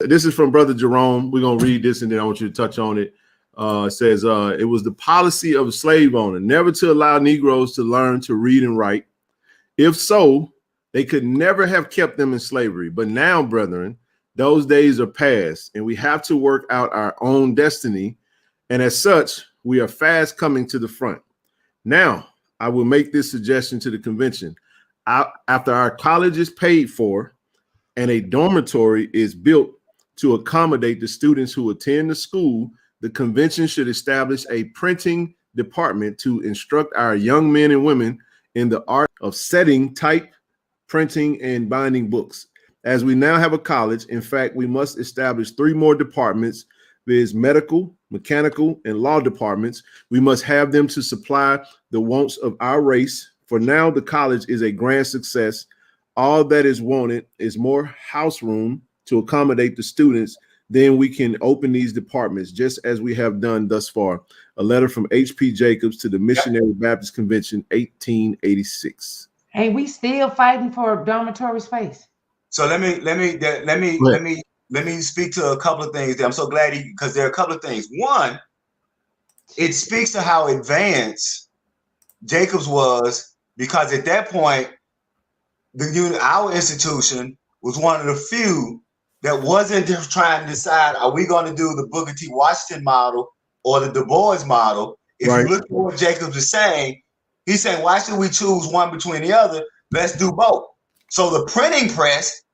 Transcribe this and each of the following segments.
This is from Brother Jerome. We're going to read this and then I want you to touch on it. It says, it was the policy of a slave owner never to allow Negroes to learn to read and write. If so, they could never have kept them in slavery. But now, brethren, those days are past, and we have to work out our own destiny. And as such, we are fast coming to the front. Now, I will make this suggestion to the convention. After our college is paid for and a dormitory is built to accommodate the students who attend the school, the convention should establish a printing department to instruct our young men and women in the art of setting, type, printing, and binding books. As we now have a college, in fact, we must establish 3 more departments, viz. Medical, mechanical, and law departments. We must have them to supply the wants of our race. For now, the college is a grand success. All that is wanted is more house room to accommodate the students. Then we can open these departments just as we have done thus far. A letter from H.P. Jacobs to the Missionary Baptist Convention, 1886. Hey, we still fighting for dormitory space. So let me speak to a couple of things. I'm so glad because there are a couple of things. One, it speaks to how advanced Jacobs was, because at that point, our institution was one of the few that wasn't just trying to decide, are we going to do the Booker T. Washington model or the Du Bois model? If you look at what Jacobs is saying, he's saying, why should we choose one between the other? Let's do both. So the printing press,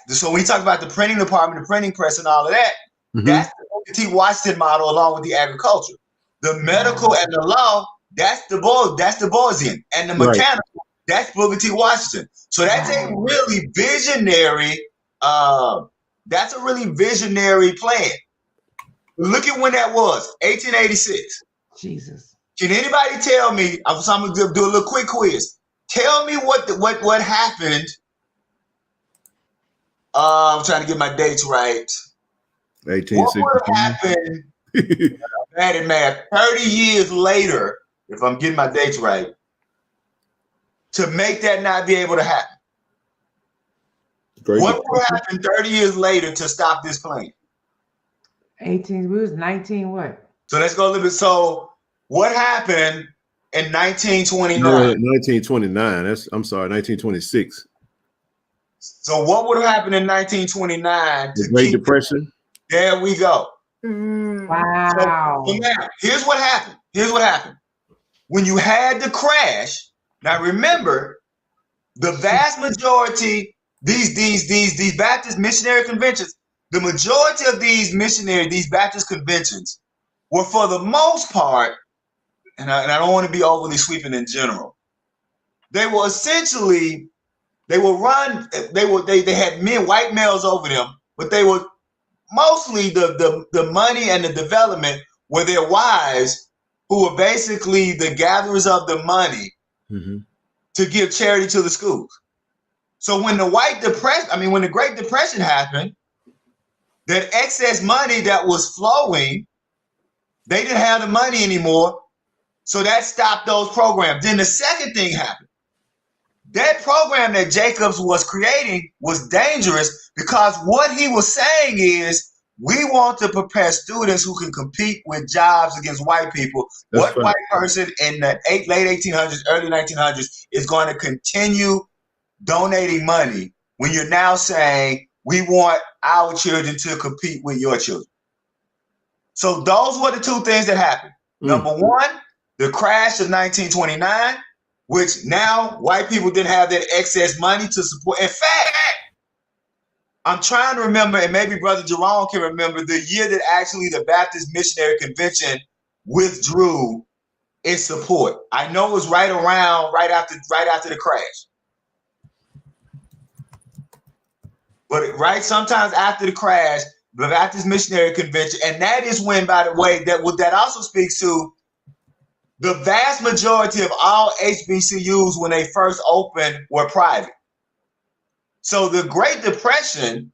so when we talk about the printing department, the printing press and all of that, that's the Booker T. Washington model along with the agriculture. The medical and the law, that's the Boisian. And the mechanical, that's Booker T. Washington. So that's a really visionary plan. Look at when that was, 1886. Jesus. Can anybody tell me? I'm going to do a little quick quiz. Tell me what happened. I'm trying to get my dates right. 1860. What would have happened? Bad at math. 30 years later, if I'm getting my dates right, to make that not be able to happen. What would happen 30 years later to stop this plan? 18, we was 19 what? So let's go a little bit. So what happened in 1929? 1929. I'm sorry, 1926. So what would have happened in 1929? The Great Depression. There we go. Wow. So now, here's what happened. When you had the crash, now remember, the vast majority, these Baptist missionary conventions, the majority of these Baptist conventions were, for the most part, and I don't want to be overly sweeping in general, they were essentially, they had white males over them, but they were mostly the money and the development were their wives, who were basically the gatherers of the money to give charity to the schools. So when the when the Great Depression happened, that excess money that was flowing, they didn't have the money anymore. So that stopped those programs. Then the second thing happened. That program that Jacobs was creating was dangerous, because what he was saying is, we want to prepare students who can compete with jobs against white people. What white person in the late 1800s, early 1900s is going to continue donating money when you're now saying we want our children to compete with your children? So those were the two things that happened. Number one, the crash of 1929, which now white people didn't have that excess money to support. In fact, I'm trying to remember, and maybe Brother Jerome can remember, the year that actually the Baptist Missionary Convention withdrew its support. I know it was right after the crash. But sometimes after the crash, the Baptist Missionary Convention, and that is when, by the way, that also speaks to the vast majority of all HBCUs when they first opened were private. So the Great Depression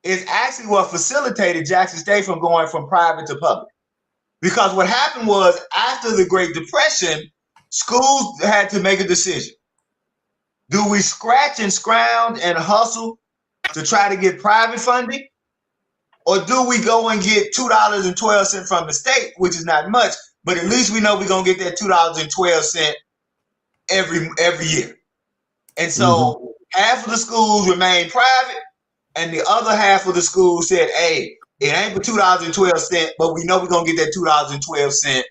is actually what facilitated Jackson State from going from private to public. Because what happened was, after the Great Depression, schools had to make a decision. Do we scratch and scrounge and hustle to try to get private funding? Or do we go and get $2.12 from the state, which is not much, but at least we know we're gonna get that $2.12 every year. And so half of the schools remain private, and the other half of the schools said, hey, it ain't for $2.12, but we know we're gonna get that $2.12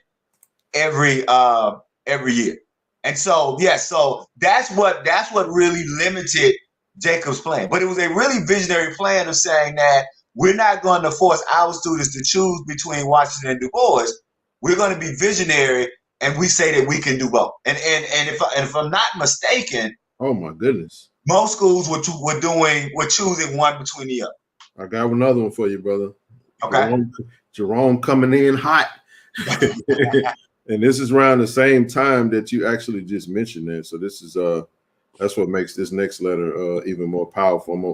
every year. And so so that's what really limited Jacob's plan. But it was a really visionary plan of saying that we're not going to force our students to choose between Washington and Du Bois. We're going to be visionary, and we say that we can do both. And if I'm not mistaken, oh my goodness, most schools were choosing one between the other. I got another one for you, brother. Okay, Jerome coming in hot, and this is around the same time that you actually just mentioned that. So this is that's what makes this next letter even more powerful. I'm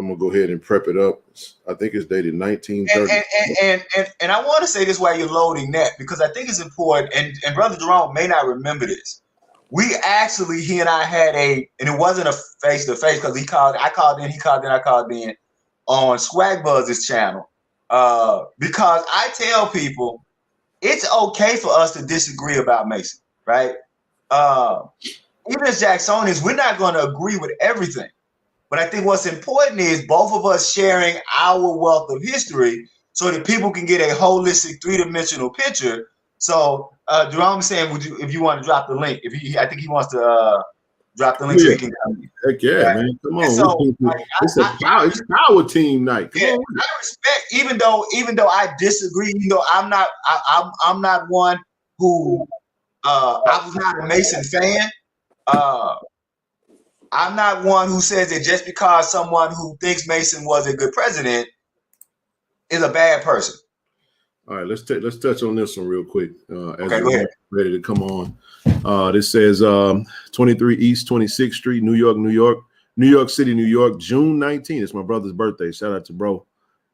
gonna go ahead and prep it up. I think it's dated 1930. And I want to say this while you're loading that, because I think it's important. And Brother Jerome may not remember this. We actually, he and I had and it wasn't a face-to-face because I called in on Swag Buzz's channel. Because I tell people it's okay for us to disagree about Mason, right? Even as Jacksonians, we're not going to agree with everything. But I think what's important is both of us sharing our wealth of history so that people can get a holistic three-dimensional picture. So Jerome is saying, if you want to drop the link, I think he wants to drop the link so he can come. Heck yeah, right? Man. Come on. So, it's power team night. Come on. I respect, even though I disagree, I'm not one who I was not a Mason fan. I'm not one who says that just because someone who thinks Mason was a good president is a bad person. All right, let's touch on this one real quick. As okay, go ahead. Ready to come on. This says 23 East 26th Street, New York City, New York, June 19th. It's my brother's birthday. Shout out to bro.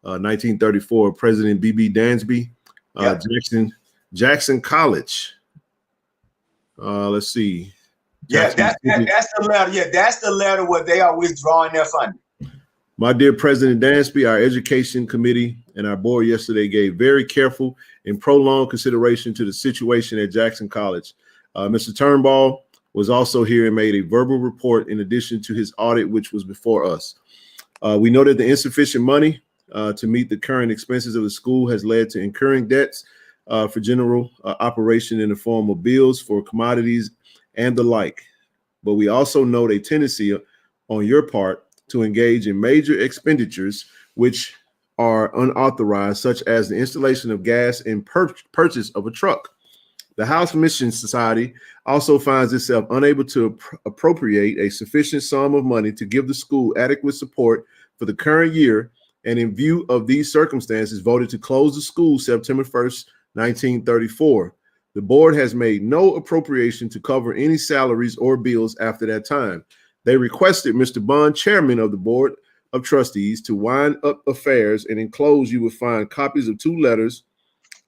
1934, President B.B. Dansby, Yep. Jackson College. Let's see. Yeah, that's the letter. Yeah, that's the letter where they are withdrawing their funding. My dear President Dansby, our education committee and our board yesterday gave very careful and prolonged consideration to the situation at Jackson College. Mr. Turnbull was also here and made a verbal report in addition to his audit, which was before us. We know that the insufficient money to meet the current expenses of the school has led to incurring debts for general operation in the form of bills for commodities and the like. But we also note a tendency on your part to engage in major expenditures which are unauthorized, such as the installation of gas and purchase of a truck. The House Mission Society also finds itself unable to appropriate a sufficient sum of money to give the school adequate support for the current year, and in view of these circumstances, voted to close the school September 1st, 1934. The board has made no appropriation to cover any salaries or bills after that time. They requested Mr. Bond, chairman of the board of trustees, to wind up affairs, and enclosed you will find copies of 2 letters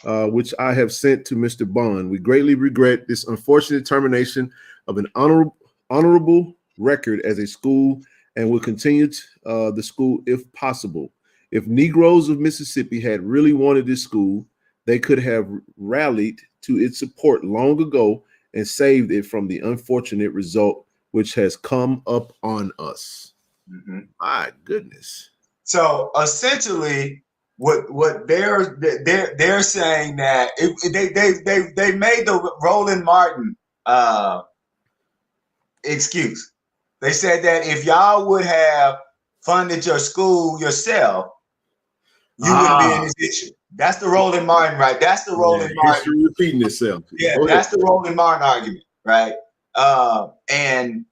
which I have sent to Mr. Bond. We greatly regret this unfortunate termination of an honorable record as a school, and will continue the school if possible. If Negroes of Mississippi had really wanted this school, they could have rallied to its support long ago and saved it from the unfortunate result which has come up on us. Mm-hmm. My goodness. So essentially, what they're saying that they made the Roland Martin excuse. They said that if y'all would have funded your school yourself, you wouldn't be in this issue. That's the Roland Martin, right? That's the Roland Martin. Repeating itself. Yeah, that's the Roland Martin argument, right? And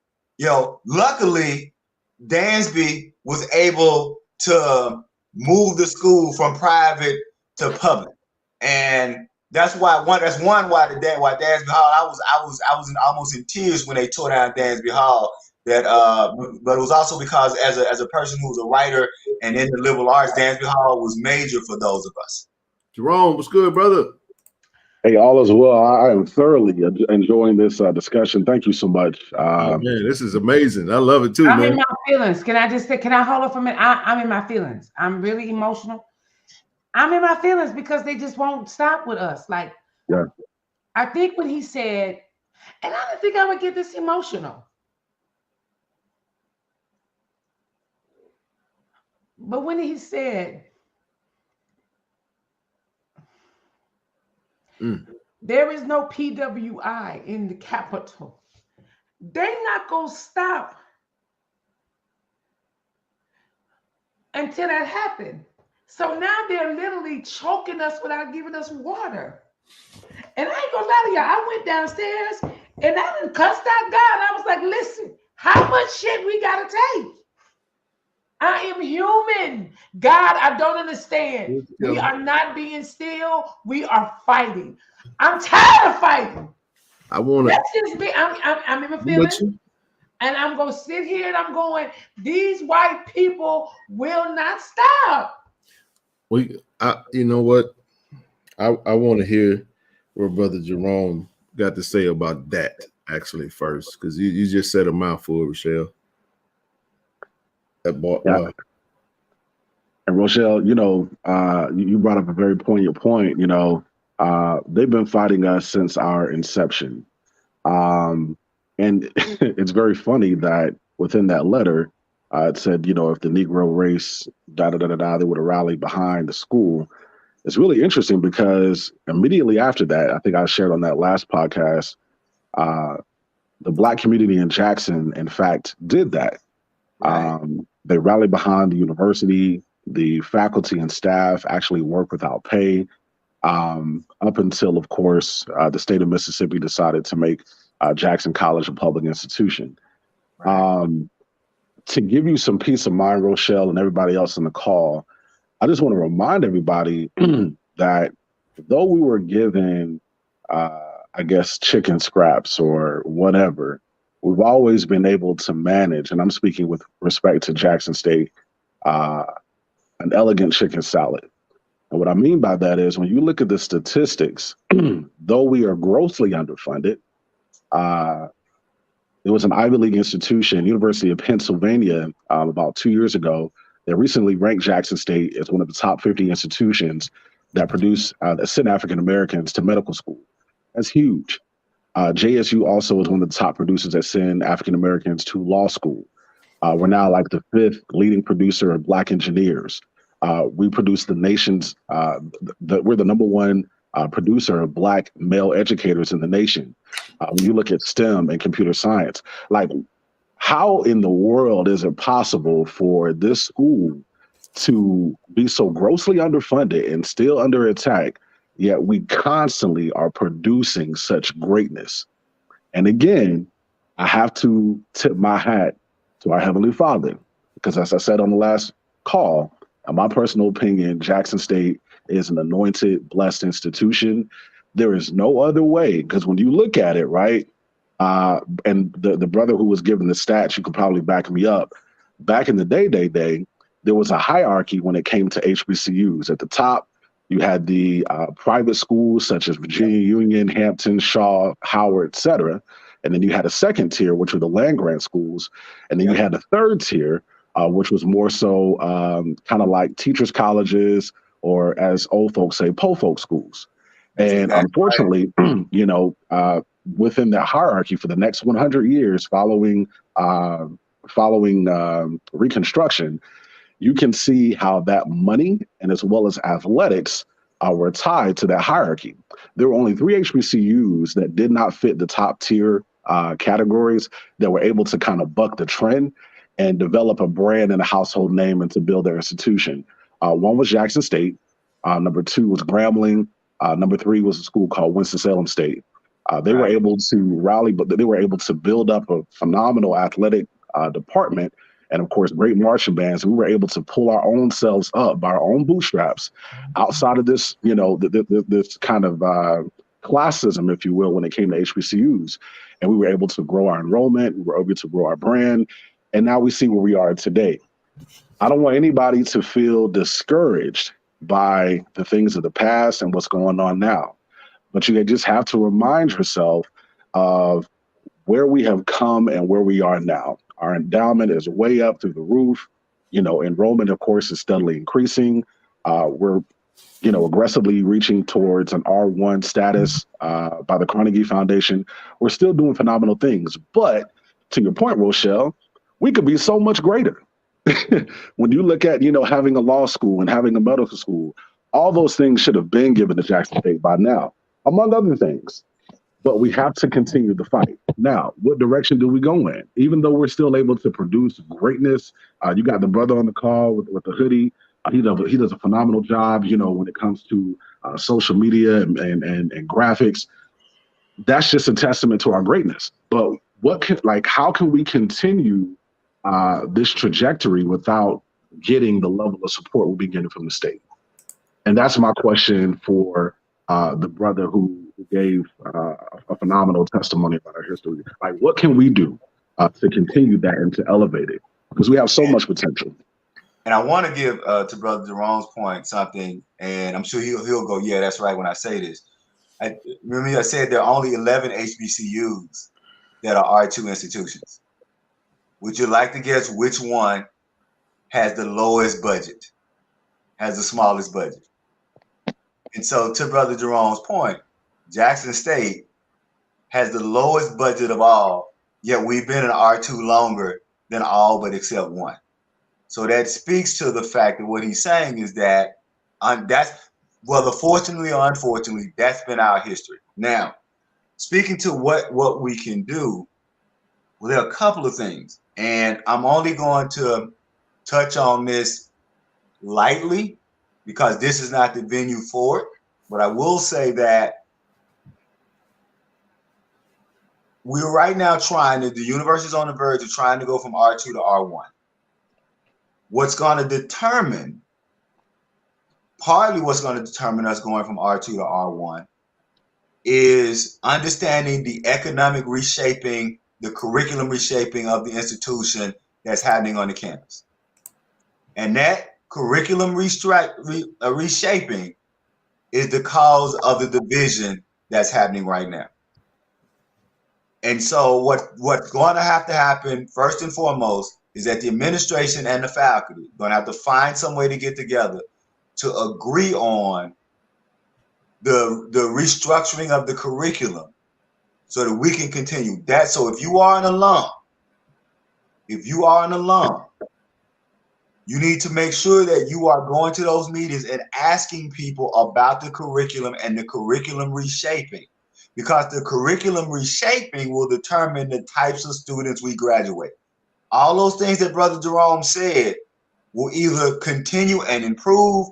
luckily, Dansby was able to move the school from private to public, and that's why Dansby Hall. I was almost in tears when they tore down Dansby Hall. But it was also because as a person who's a writer and in the liberal arts, Dansby Hall was major for those of us. Jerome, what's good, brother? Hey, all is well. I am thoroughly enjoying this discussion. Thank you so much. Oh man, this is amazing. I love it too, I'm in man. my feelings. Can I just say, can I hold up for a minute? I'm in my feelings. I'm really emotional. I'm in my feelings because they just won't stop with us. Like, Yeah. I think when he said, and I didn't think I would get this emotional, but when he said, there is no PWI in the Capitol, they not gonna stop until that happened. So now they're literally choking us without giving us water. And I ain't gonna lie to y'all, I went downstairs and I done cussed out God. I was like, listen, how much shit we gotta take? I am human. God, I don't understand. We are not being still. We are fighting. I'm tired of fighting. I want to. Let's just be, I'm in my feelings. And I'm going to sit here and I'm going, these white people will not stop. You know what? I want to hear what Brother Jerome got to say about that actually first, because you just said a mouthful, Rochelle. Yeah. And Rochelle, you brought up a very poignant point. They've been fighting us since our inception. And it's very funny that within that letter, it said, if the Negro race, da da da da da, they would have rallied behind the school. It's really interesting because immediately after that, I think I shared on that last podcast, the Black community in Jackson, in fact, did that. Right. They rallied behind the university. The faculty and staff actually worked without pay, up until, of course, the state of Mississippi decided to make Jackson College a public institution. Right. To give you some peace of mind, Rochelle, and everybody else on the call, I just want to remind everybody that though we were given, I guess, chicken scraps or whatever, we've always been able to manage, and I'm speaking with respect to Jackson State, an elegant chicken salad. And what I mean by that is when you look at the statistics, though we are grossly underfunded, it was an Ivy League institution, University of Pennsylvania, about 2 years ago, that recently ranked Jackson State as one of the top 50 institutions that that send African Americans to medical school. That's huge. JSU also is one of the top producers that send African Americans to law school. We're now like the 5th leading producer of Black engineers. We produce the nation's, we're the #1 producer of Black male educators in the nation. When you look at STEM and computer science, like how in the world is it possible for this school to be so grossly underfunded and still under attack, yet we constantly are producing such greatness? And again, I have to tip my hat to our Heavenly Father, because as I said on the last call, in my personal opinion, Jackson State is an anointed, blessed institution. There is no other way, because when you look at it, right, and the brother who was given the stats, you could probably back me up. Back in the day, there was a hierarchy when it came to HBCUs. At the top, you had the private schools such as Virginia Union, Hampton, Shaw, Howard, et cetera. And then you had a second tier, which were the land grant schools. And then you had a third tier, which was more so kind of like teachers' colleges, or as old folks say, po folk schools. And unfortunately, within that hierarchy for the next 100 years following Reconstruction, you can see how that money and as well as athletics were tied to that hierarchy. There were only 3 HBCUs that did not fit the top tier categories that were able to kind of buck the trend and develop a brand and a household name and to build their institution. One was Jackson State. Number 2 was Grambling. Number 3 was a school called Winston-Salem State. They were able to rally, but they were able to build up a phenomenal athletic department, and of course, great marching bands. We were able to pull our own selves up by our own bootstraps outside of this, this kind of classism, if you will, when it came to HBCUs. And we were able to grow our enrollment. We were able to grow our brand. And now we see where we are today. I don't want anybody to feel discouraged by the things of the past and what's going on now. but you just have to remind yourself of where we have come and where we are now. Our endowment is way up through the roof. Enrollment, of course, is steadily increasing. We're aggressively reaching towards an R1 status by the Carnegie Foundation. We're still doing phenomenal things. But to your point, Rochelle, we could be so much greater. When you look at, having a law school and having a medical school, all those things should have been given to Jackson State by now, among other things. But we have to continue the fight. Now, what direction do we go in? Even though we're still able to produce greatness, you got the brother on the call with the hoodie. He does a phenomenal job, when it comes to social media and graphics. That's just a testament to our greatness. But how can we continue this trajectory without getting the level of support we'll be getting from the state? And that's my question for the brother who gave a phenomenal testimony about our history. Like, what can we do to continue that and to elevate it? Because we have so much potential. And I want to give to Brother Jerome's point something, and I'm sure he'll go, yeah, that's right when I say this. Remember I said there are only 11 HBCUs that are R2 institutions. Would you like to guess which one has the lowest budget, has the smallest budget? And so to Brother Jerome's point, Jackson State has the lowest budget of all, yet we've been in R2 longer than all but except one. So that speaks to the fact that what he's saying is that whether fortunately or unfortunately, that's been our history. Now, speaking to what we can do, well, there are a couple of things, and I'm only going to touch on this lightly because this is not the venue for it. But I will say that we're right now the university's on the verge of trying to go from R2 to R1. What's going to determine us going from R2 to R1 is understanding the economic reshaping, the curriculum reshaping of the institution that's happening on the campus. And that curriculum reshaping is the cause of the division that's happening right now. And so what's going to have to happen first and foremost is that the administration and the faculty are going to have to find some way to get together to agree on the restructuring of the curriculum so that we can continue that. So if you are an alum, you need to make sure that you are going to those meetings and asking people about the curriculum and the curriculum reshaping, because the curriculum reshaping will determine the types of students we graduate. All those things that Brother Jerome said will either continue and improve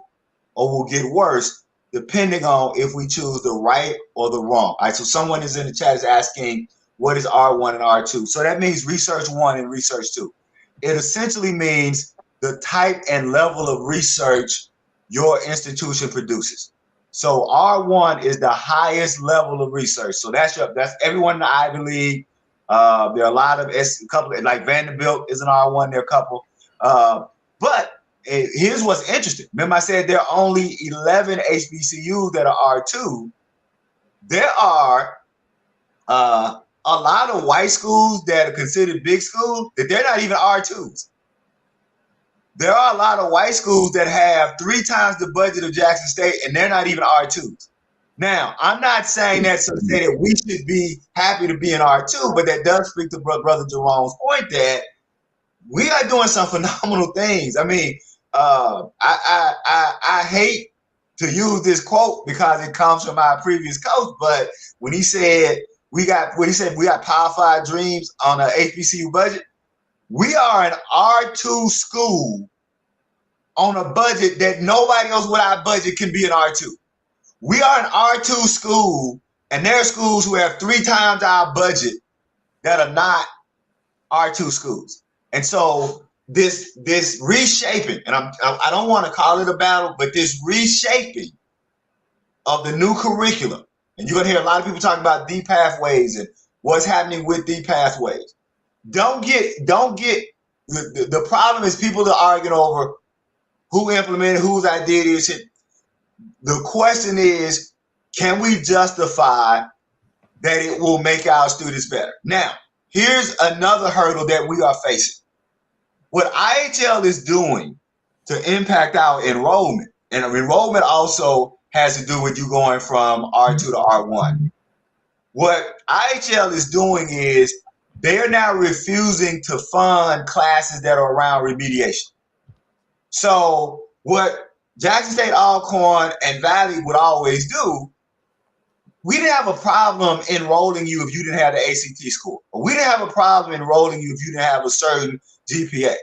or will get worse, depending on if we choose the right or the wrong. All right, so someone is in the chat is asking, what is R1 and R2? So that means research 1 and research 2. It essentially means the type and level of research your institution produces. So R1 is the highest level of research. So that's everyone in the Ivy League. There are a lot of couple like Vanderbilt is an R1. There are a couple, but here's what's interesting. Remember, I said there are only 11 HBCUs that are R2. There are a lot of white schools that are considered big schools that they're not even R2s. There are a lot of white schools that have 3 times the budget of Jackson State, and they're not even R2s. Now, I'm not saying that to say that we should be happy to be in R2, but that does speak to Brother Jerome's point that we are doing some phenomenal things. I mean, I hate to use this quote because it comes from our previous coach, but when he said we got Power 5 dreams on an HBCU budget, we are an R2 school on a budget that nobody else with our budget can be an R2. We are an R2 school, and there are schools who have 3 times our budget that are not R2 schools. And so this reshaping, and I don't want to call it a battle, but this reshaping of the new curriculum, and you're going to hear a lot of people talk about D pathways and what's happening with D pathways. Don't get the problem is people are arguing over who implemented, whose idea is it. The question is, can we justify that it will make our students better? Now, here's another hurdle that we are facing. What IHL is doing to impact our enrollment, and enrollment also has to do with you going from R2 to R1. What IHL is doing is they're now refusing to fund classes that are around remediation. So what Jackson State, Alcorn, and Valley would always do, we didn't have a problem enrolling you if you didn't have the ACT score. We didn't have a problem enrolling you if you didn't have a certain GPA,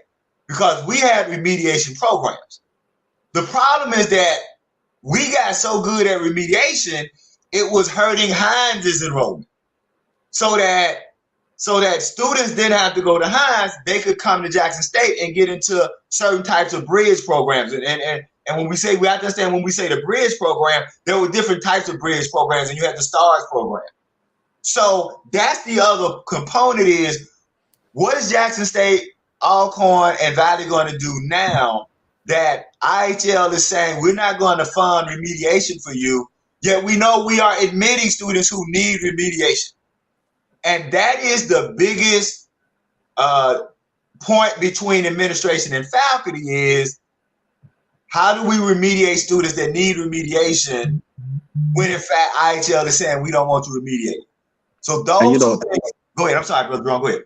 because we had remediation programs. The problem is that we got so good at remediation, it was hurting Hines' enrollment. So that students didn't have to go to Hines, they could come to Jackson State and get into certain types of bridge programs. And when we say, we have to understand, when we say the bridge program, there were different types of bridge programs, and you had the STARS program. So that's the other component is, what is Jackson State, Alcorn, and Valley going to do now that IHL is saying we're not going to fund remediation for you, yet we know we are admitting students who need remediation? And that is the biggest point between administration and faculty is, how do we remediate students that need remediation when in fact IHL is saying we don't want to remediate? So those two things. Go ahead. I'm sorry, Brother Jerome. Go ahead.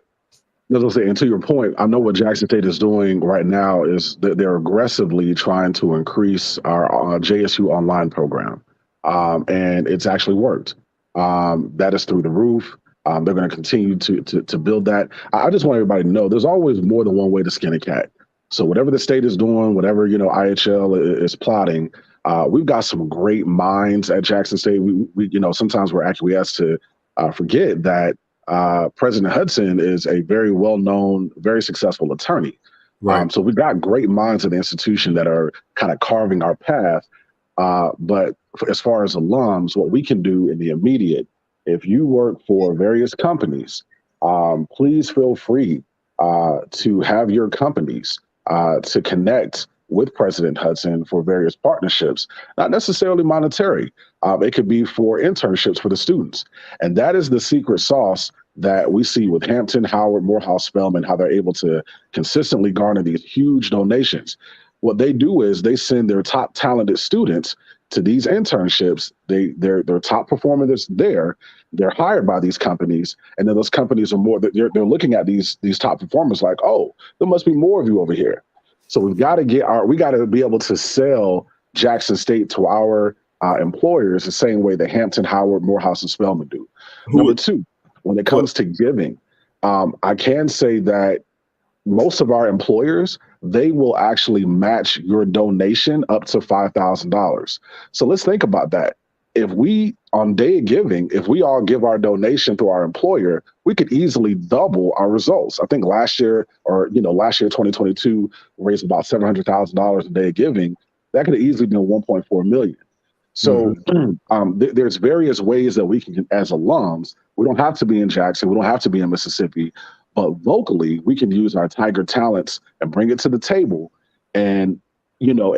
As I say, and to your point, I know what Jackson State is doing right now is that they're aggressively trying to increase our JSU online program, and it's actually worked. That is through the roof. They're going to continue to build that. I just want everybody to know there's always more than one way to skin a cat. So whatever the state is doing, whatever IHL is plotting, we've got some great minds at Jackson State. We sometimes we're acquiesced to forget that President Hudson is a very well-known, very successful attorney. Right. So we've got great minds at the institution that are kind of carving our path. But as far as alums, what we can do in the immediate, if you work for various companies, please feel free to have your companies to connect with President Hudson for various partnerships, not necessarily monetary. It could be for internships for the students. And that is the secret sauce that we see with Hampton, Howard, Morehouse, Spelman, how they're able to consistently garner these huge donations. What they do is they send their top talented students to these internships. They're top performers there. They're hired by these companies, and then those companies are more. They're looking at these top performers like, oh, there must be more of you over here. So we got to be able to sell Jackson State to our employers the same way that Hampton, Howard, Morehouse, and Spelman do. Number two, when it comes to giving, I can say that most of our employers, they will actually match your donation up to $5,000. So let's think about that. If we, on day of giving, if we all give our donation to our employer, we could easily double our results. I think last year, 2022, raised about $700,000 a day of giving. That could have easily been 1.4 million. So there's various ways that we can, as alums, we don't have to be in Jackson, we don't have to be in Mississippi, but vocally we can use our Tiger talents and bring it to the table and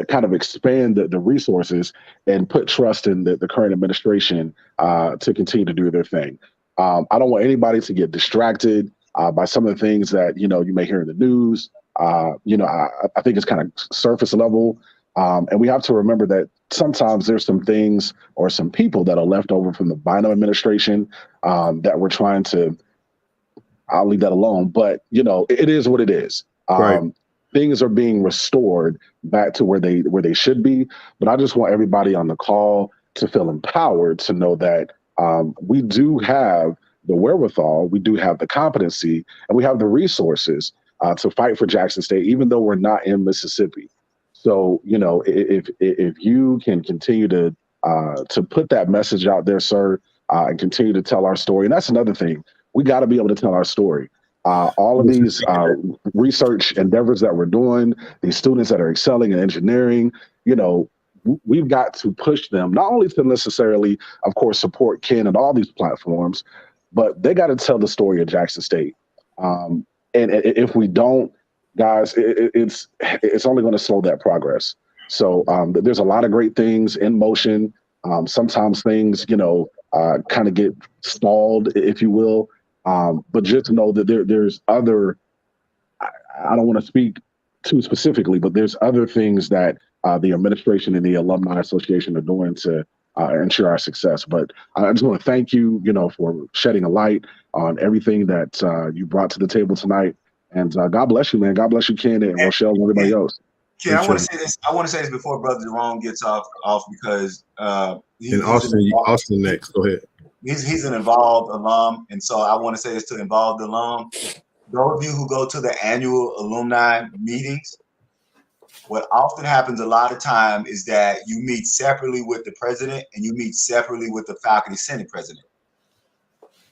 kind of expand the resources and put trust in the current administration to continue to do their thing. I don't want anybody to get distracted by some of the things that, you may hear in the news. I think it's kind of surface level. And we have to remember that sometimes there's some things or some people that are left over from the Bynum administration that we're trying to, I'll leave that alone, but it is what it is. Right. Things are being restored back to where they should be. But I just want everybody on the call to feel empowered to know that we do have the wherewithal, we do have the competency, and we have the resources to fight for Jackson State, even though we're not in Mississippi. So, if you can continue to put that message out there, sir, and continue to tell our story. And that's another thing. We got to be able to tell our story. All of these research endeavors that we're doing, these students that are excelling in engineering, we've got to push them not only to necessarily, of course, support Ken and all these platforms, but they got to tell the story of Jackson State. And if we don't, guys, it's only going to slow that progress. So there's a lot of great things in motion. Sometimes things, kind of get stalled, if you will. But just know that there's other. I don't want to speak too specifically, but there's other things that the administration and the Alumni Association are doing to ensure our success. But I just want to thank you, for shedding a light on everything that you brought to the table tonight. And God bless you, man. God bless you, Ken and Rochelle and everybody else. Ken, I want to say this. I want to say this before Brother Jerome gets off because and Austin next. Go ahead. He's an involved alum, and so I want to say this to involved alum. Those of you who go to the annual alumni meetings, what often happens a lot of time is that you meet separately with the president and you meet separately with the faculty senate president.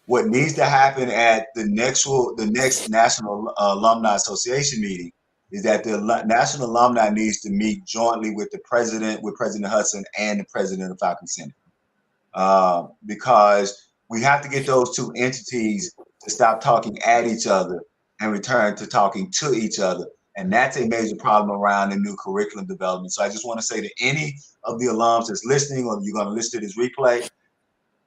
What needs to happen at the next National Alumni Association meeting is that the National Alumni needs to meet jointly with President Hudson and the president of the faculty senate, because we have to get those two entities to stop talking at each other and return to talking to each other. And that's a major problem around the new curriculum development. So I just want to say to any of the alums that's listening, or you're going to listen to this replay,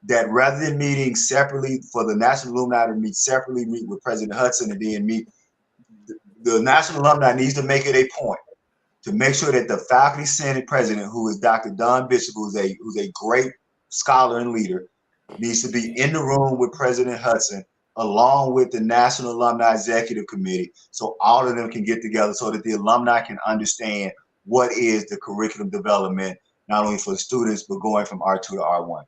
that rather than meeting separately, for the National Alumni to meet separately, meet with President Hudson, and then meet, the National Alumni needs to make it a point to make sure that the faculty senate president, who is Dr. Don Bishop, who's a great scholar and leader, needs to be in the room with President Hudson, along with the National Alumni Executive Committee, so all of them can get together so that the alumni can understand what is the curriculum development, not only for the students, but going from R2 to R1.